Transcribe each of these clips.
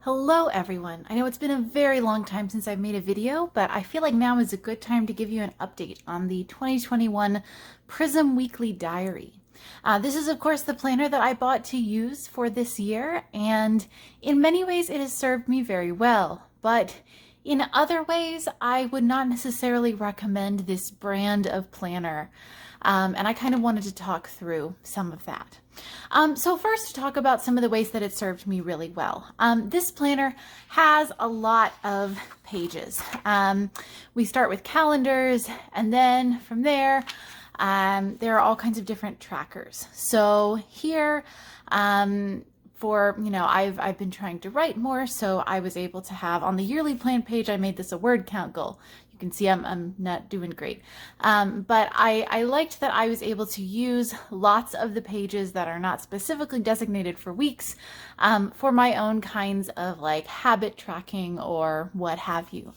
Hello everyone. I know it's been a very long time since I've made a video, but I feel like now is a good time to give you an update on the 2021 Prism Weekly Diary. This is of course the planner that I bought to use for this year, and in many ways it has served me very well, but in other ways I would not necessarily recommend this brand of planner. And I kind of wanted to talk through some of that. So first, to talk about some of the ways that it served me really well. This planner has a lot of pages. We start with calendars, and then from there, there are all kinds of different trackers. So here, I've been trying to write more, so I was able to have on the yearly plan page, I made this a word count goal. You can see I'm not doing great. But I liked that I was able to use lots of the pages that are not specifically designated for weeks for my own kinds of like habit tracking or what have you.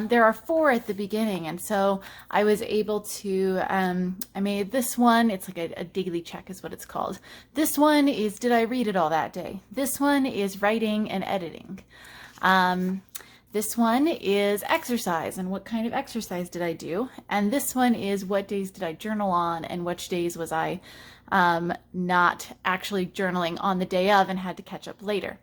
There are 4 at the beginning, and so I was able to, I made this one, it's like a daily check is what it's called. This one is, did I read it all that day? This one is writing and editing. This one is exercise and what kind of exercise did I do? And this one is what days did I journal on and which days was I not actually journaling on the day of and had to catch up later.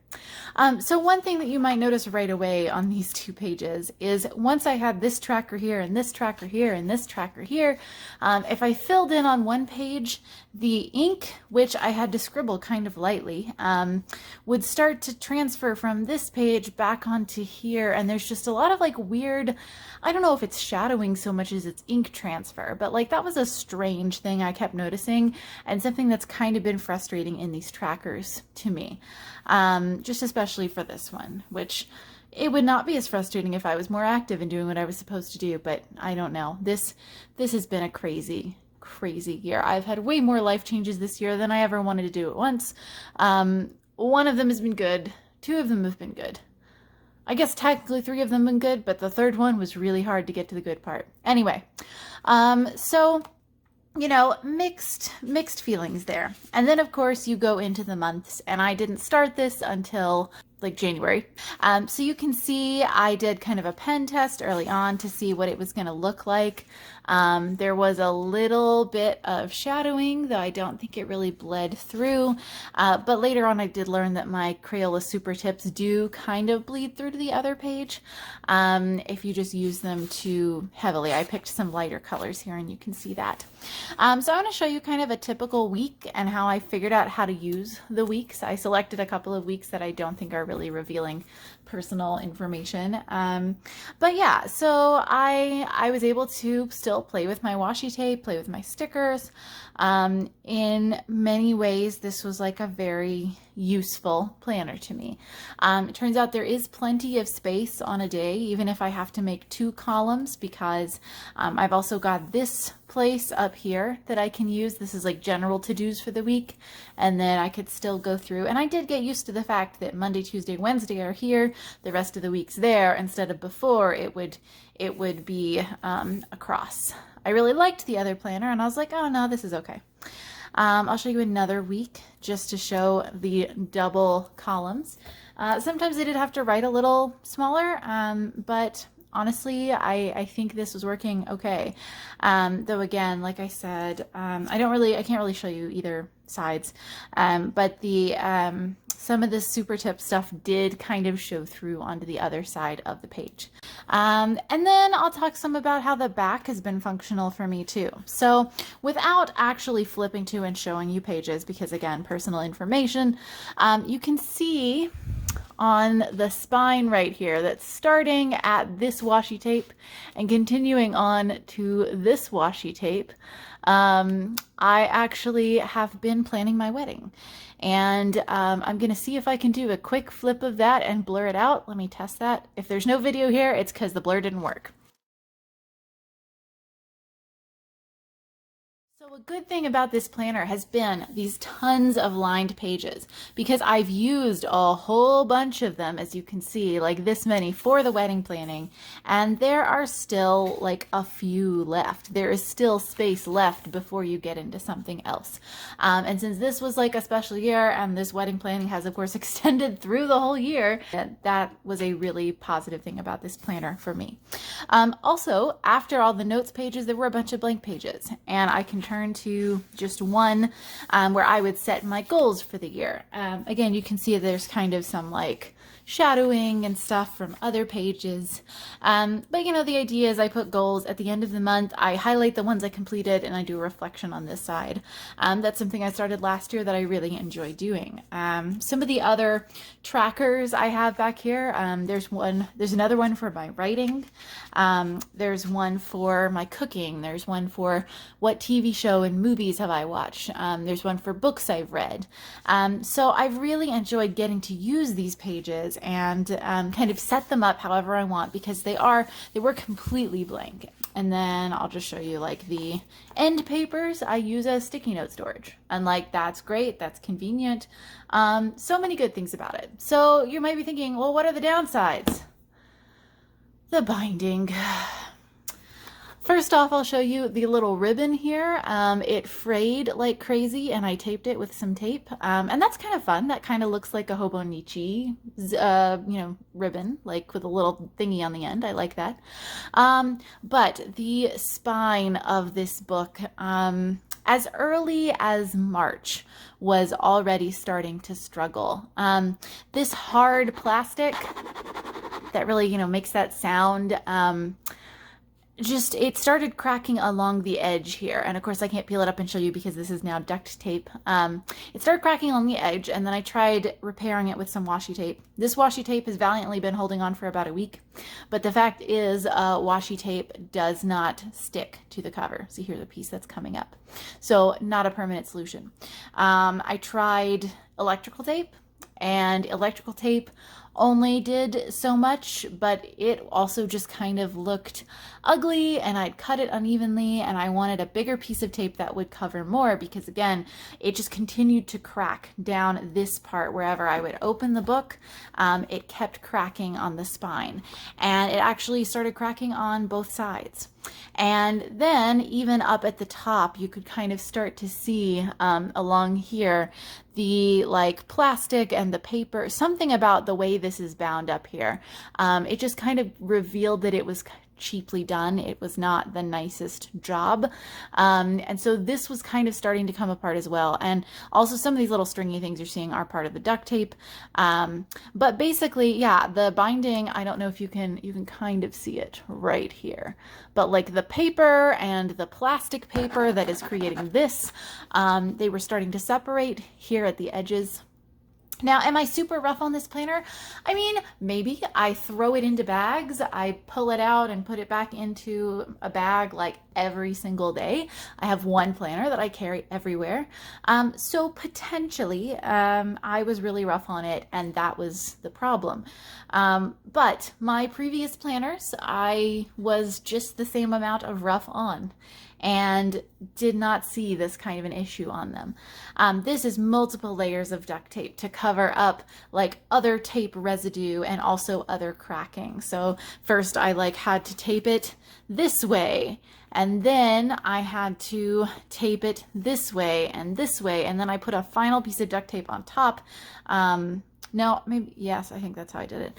So one thing that you might notice right away on these 2 pages is once I had this tracker here and this tracker here and this tracker here, if I filled in on one page, the ink, which I had to scribble kind of lightly, would start to transfer from this page back onto here, and there's just a lot of like weird, I don't know if it's shadowing so much as it's ink transfer, but like that was a strange thing I kept noticing and something that's kind of been frustrating in these trackers to me, just especially for this one, which it would not be as frustrating if I was more active in doing what I was supposed to do, but I don't know. This has been a crazy year. I've had way more life changes this year than I ever wanted to do at once. One of them has been good. 2 of them have been good. I guess technically 3 of them have been good, but the 3rd one was really hard to get to the good part. Anyway, so you know, mixed feelings there. And then of course you go into the months, and I didn't start this until like January. So you can see I did kind of a pen test early on to see what it was going to look like. There was a little bit of shadowing, though I don't think it really bled through. But later on I did learn that my Crayola super tips do kind of bleed through to the other page if you just use them too heavily. I picked some lighter colors here and you can see that. So I want to show you kind of a typical week and how I figured out how to use the weeks. I selected a couple of weeks that I don't think are really revealing personal information. But yeah, so I was able to still play with my washi tape, play with my stickers. In many ways, this was like a very useful planner to me. It turns out there is plenty of space on a day, even if I have to make 2 columns, because I've also got this place up here that I can use. This is like general to-dos for the week, and then I could still go through. And I did get used to the fact that Monday, Tuesday, Wednesday are here, the rest of the week's there, instead of before it would be across. I really liked the other planner, and I was like, oh no, this is okay. I'll show you another week just to show the double columns. Sometimes I did have to write a little smaller, but honestly, I think this was working okay. Though again, like I said, I can't really show you either sides, but some of the super tip stuff did kind of show through onto the other side of the page. And then I'll talk some about how the back has been functional for me too. So without actually flipping to and showing you pages, because again, personal information, you can see on the spine right here that's starting at this washi tape and continuing on to this washi tape. I actually have been planning my wedding, and I'm gonna see if I can do a quick flip of that and blur it out. Let me test that. If there's no video here, it's because the blur didn't work. So A good thing about this planner has been these tons of lined pages, because I've used a whole bunch of them, as you can see, like this many for the wedding planning, and there are still like a few left. There is still space left before you get into something else. And since this was like a special year, and this wedding planning has of course extended through the whole year, that was a really positive thing about this planner for me. Also, after all the notes pages, there were a bunch of blank pages, and I can turn to just one where I would set my goals for the year. Again, you can see there's kind of some like shadowing and stuff from other pages. But you know, the idea is I put goals at the end of the month. I highlight the ones I completed and I do a reflection on this side. That's something I started last year that I really enjoy doing. Some of the other trackers I have back here, there's another one for my writing. There's one for my cooking. There's one for what TV show and movies have I watched. There's one for books I've read. So I've really enjoyed getting to use these pages and kind of set them up however I want, because they were completely blank. And then I'll just show you like the end papers I use as sticky note storage. And like, that's great, that's convenient. So many good things about it. So you might be thinking, well, what are the downsides? The binding. First off, I'll show you the little ribbon here. It frayed like crazy and I taped it with some tape. And that's kind of fun. That kind of looks like a Hobonichi, ribbon, like with a little thingy on the end. I like that. But the spine of this book, as early as March, was already starting to struggle. This hard plastic that really, makes that sound, it started cracking along the edge here. And of course I can't peel it up and show you because this is now duct tape. It started cracking along the edge, and then I tried repairing it with some washi tape. This washi tape has valiantly been holding on for about a week, but the fact is washi tape does not stick to the cover. See, here's a piece that's coming up. So not a permanent solution. I tried electrical tape, and electrical tape only did so much, but it also just kind of looked ugly, and I'd cut it unevenly, and I wanted a bigger piece of tape that would cover more, because again, it just continued to crack down this part. Wherever I would open the book, it kept cracking on the spine, and it actually started cracking on both sides. And then even up at the top, you could kind of start to see along here the like plastic and the paper, something about the way this is bound up here. It just kind of revealed that it was cheaply done. It was not the nicest job. And so this was kind of starting to come apart as well. And also some of these little stringy things you're seeing are part of the duct tape. But basically, yeah, the binding, I don't know if you can kind of see it right here, but like the paper and the plastic paper that is creating this, they were starting to separate here at the edges. Now, am I super rough on this planner? I mean, maybe. I throw it into bags. I pull it out and put it back into a bag like every single day. I have one planner that I carry everywhere. So potentially, I was really rough on it, and that was the problem. But my previous planners, I was just the same amount of rough on, and did not see this kind of an issue on them. This is multiple layers of duct tape to cover up like other tape residue and also other cracking. So first I had to tape it this way, and then I had to tape it this way, and then I put a final piece of duct tape on top. No, maybe, yes, I think that's how I did it.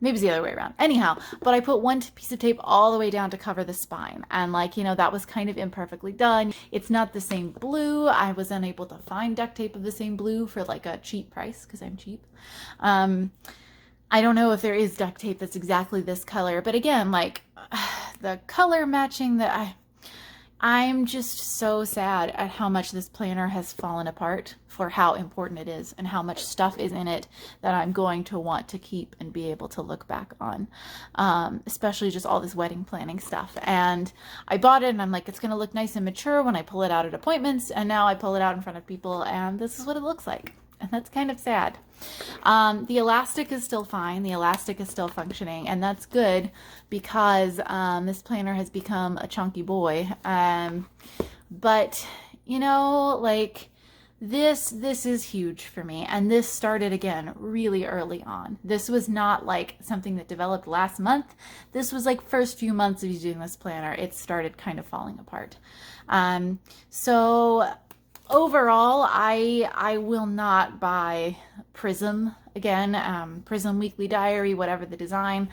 Maybe it's the other way around. Anyhow, but I put one piece of tape all the way down to cover the spine. And that was kind of imperfectly done. It's not the same blue. I was unable to find duct tape of the same blue for like a cheap price, because I'm cheap. I don't know if there is duct tape that's exactly this color, but again, the color matching that I'm just so sad at how much this planner has fallen apart for how important it is and how much stuff is in it that I'm going to want to keep and be able to look back on, especially just all this wedding planning stuff. And I bought it and I'm like, it's going to look nice and mature when I pull it out at appointments, and now I pull it out in front of people and this is what it looks like. And that's kind of sad. The elastic is still fine. The elastic is still functioning, and that's good because this planner has become a chunky boy. but you know, like this is huge for me. And this started again really early on. This was not like something that developed last month. This was like first few months of using this planner. It started kind of falling apart. So overall, I will not buy Prism again, Prism Weekly Diary, whatever the design.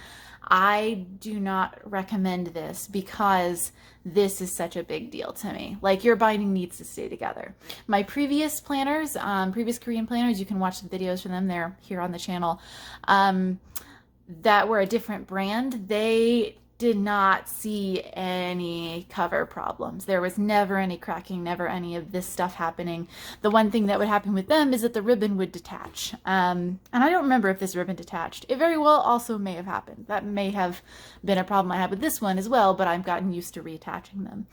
I do not recommend this because this is such a big deal to me. Like, your binding needs to stay together. My previous planners, previous Korean planners, you can watch the videos from them. They're here on the channel, that were a different brand. They did not see any cover problems. There was never any cracking, never any of this stuff happening. The one thing that would happen with them is that the ribbon would detach. And I don't remember if this ribbon detached. It very well also may have happened. That may have been a problem I had with this one as well, but I've gotten used to reattaching them.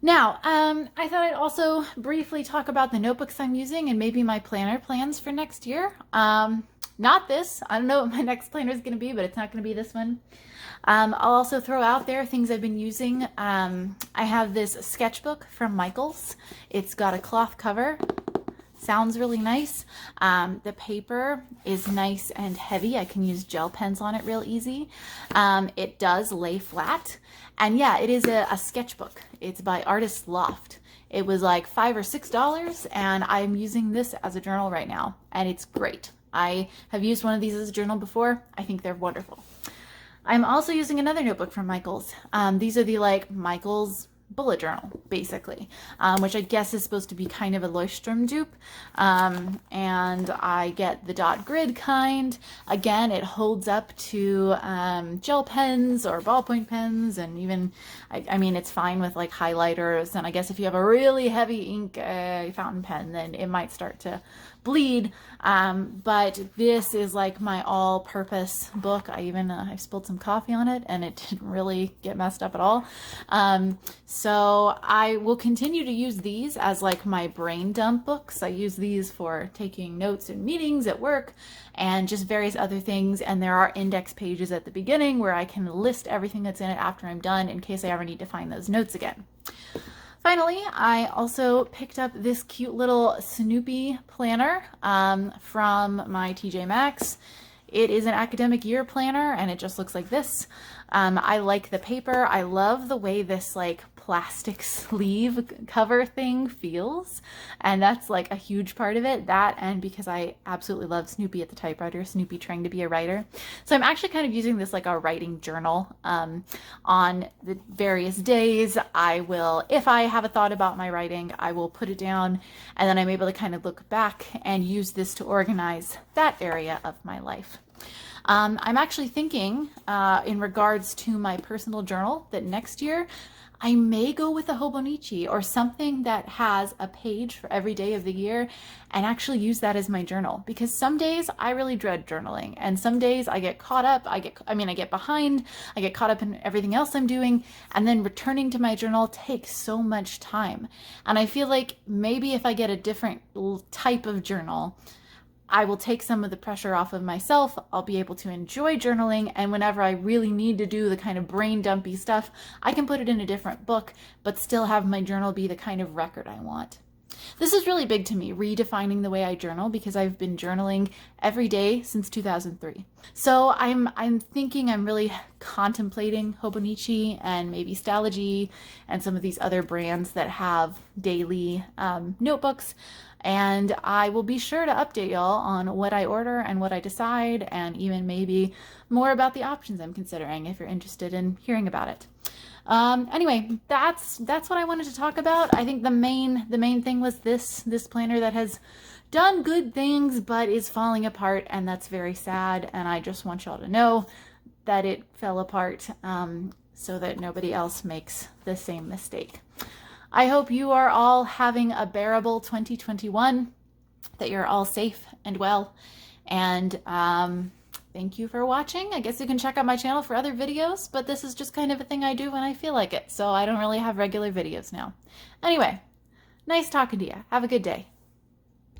Now, I thought I'd also briefly talk about the notebooks I'm using and maybe my planner plans for next year. Not this. I don't know what my next planner is going to be, but it's not going to be this one. I'll also throw out there things I've been using. I have this sketchbook from Michaels. It's got a cloth cover. Sounds really nice. The paper is nice and heavy. I can use gel pens on it real easy. It does lay flat. And yeah, it is a sketchbook. It's by Artist Loft. It was like $5 or $6, and I'm using this as a journal right now, and it's great. I have used one of these as a journal before. I think they're wonderful. I'm also using another notebook from Michaels. These are the like Michaels bullet journal, basically, which I guess is supposed to be kind of a Leuchtturm dupe. And I get the dot grid kind. Again, it holds up to gel pens or ballpoint pens, and even, I mean, it's fine with like highlighters. And I guess if you have a really heavy ink fountain pen, then it might start to bleed. But this is like my all-purpose book. I spilled some coffee on it and it didn't really get messed up at all. So I will continue to use these as like my brain dump books. I use these for taking notes in meetings at work and just various other things. And there are index pages at the beginning where I can list everything that's in it after I'm done in case I ever need to find those notes again. Finally, I also picked up this cute little Snoopy planner from my TJ Maxx. It is an academic year planner and it just looks like this. I like the paper. I love the way this like plastic sleeve cover thing feels, and that's like a huge part of it. That, and because I absolutely love Snoopy at the typewriter, Snoopy trying to be a writer. So I'm actually kind of using this like a writing journal. On the various days, I will, if I have a thought about my writing, I will put it down, and then I'm able to kind of look back and use this to organize that area of my life. I'm actually thinking in regards to my personal journal that next year I may go with a Hobonichi or something that has a page for every day of the year and actually use that as my journal, because some days I really dread journaling and some days I get caught up, I get behind, I get caught up in everything else I'm doing, and then returning to my journal takes so much time. And I feel like maybe if I get a different type of journal, I will take some of the pressure off of myself. I'll be able to enjoy journaling, and whenever I really need to do the kind of brain dumpy stuff, I can put it in a different book, but still have my journal be the kind of record I want. This is really big to me, redefining the way I journal, because I've been journaling every day since 2003. So I'm thinking, I'm really contemplating Hobonichi and maybe Stalogy and some of these other brands that have daily notebooks. And I will be sure to update y'all on what I order and what I decide, and even maybe more about the options I'm considering if you're interested in hearing about it. Anyway, that's what I wanted to talk about. I think the main thing was this planner that has done good things but is falling apart, and that's very sad, and I just want y'all to know that it fell apart so that nobody else makes the same mistake. I hope you are all having a bearable 2021, that you're all safe and well, and thank you for watching. I guess you can check out my channel for other videos, but this is just kind of a thing I do when I feel like it, so I don't really have regular videos now. Anyway, nice talking to you. Have a good day.